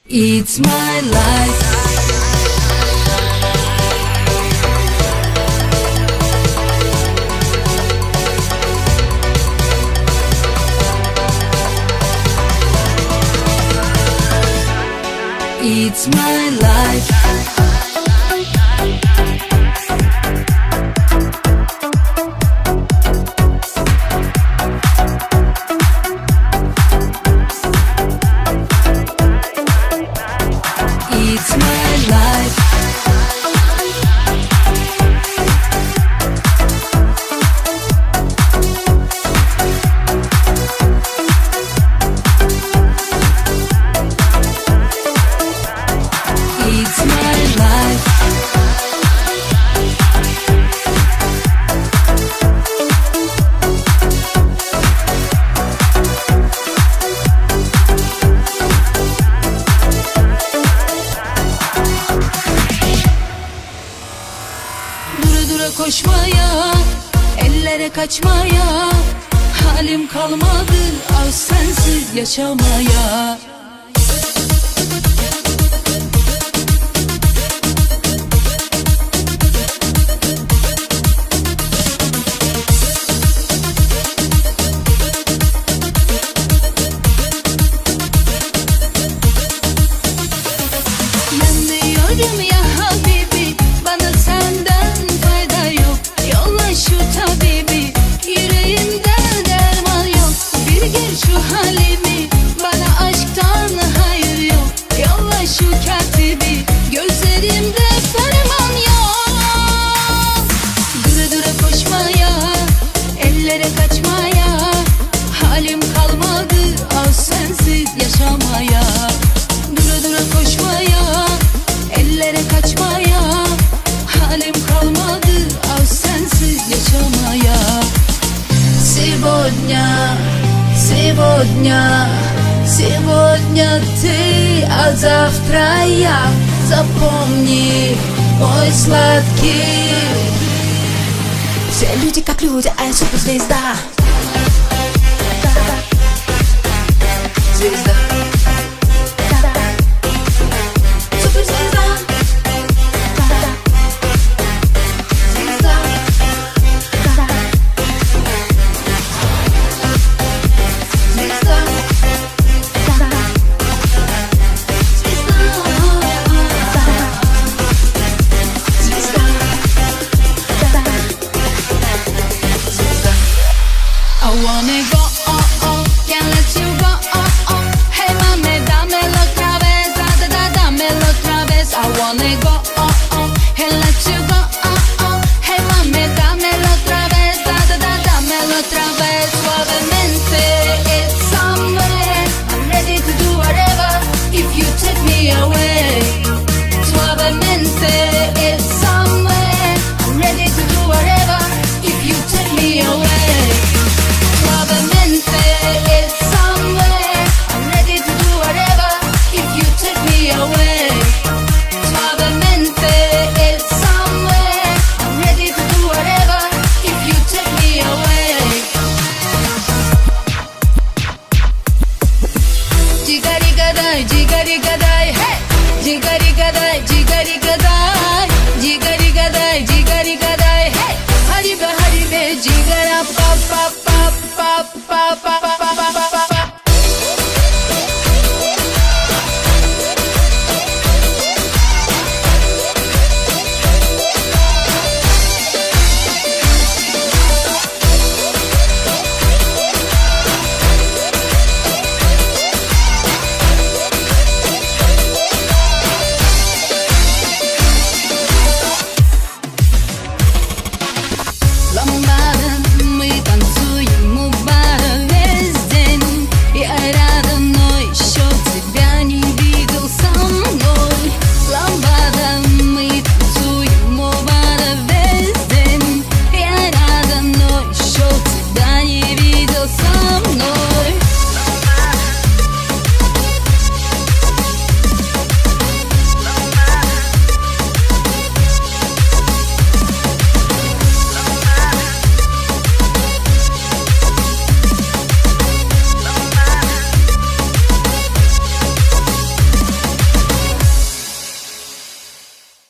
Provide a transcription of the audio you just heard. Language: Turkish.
It's my life. It's my life. It's my life. It's my life. Dura dura koşmaya, ellere kaçmaya, halim kalmadı az sensiz yaşamaya. Yanıyorum ya Habibi, bana senden fayda yok. Yolla şu tabibi, yüreğimde derman yok. Bir gel şu halimi, bana aşktan hayır yok. Yolla şu katibi, gözlerimde ferman yok. Dura dura koşmaya, ellere kaçmaya, halim kalmadı az sensiz yaşamaya. Dura dura koşmaya, ellere kaçmaya, halim kalmadı az sensiz yaşamaya. Сегодня, сегодня ты, а завтра я. Запомни, мой сладкий. Все люди как люди, а я суперзвезда. Звезда. Суперзвезда. Звезда. Звезда. I wanna go, can't let you go, hey mami, dámelo otra vez, dámelo otra vez. I wanna go, can't let you go, hey mami, dámelo otra vez, dámelo otra vez. Suavemente, it's somewhere, I'm ready to do whatever, if you take me away. Suavemente, it's somewhere, I'm ready to do whatever, if you take me away. Suavemente, it's somewhere, I'm ready to do whatever, if you take me away. Suavemente, it's somewhere, I'm ready to do whatever, if you take me away. Jigari gadai, hey! Jigari gadai, hey! Haribe, jigara pa pa pa pa pa pa pa.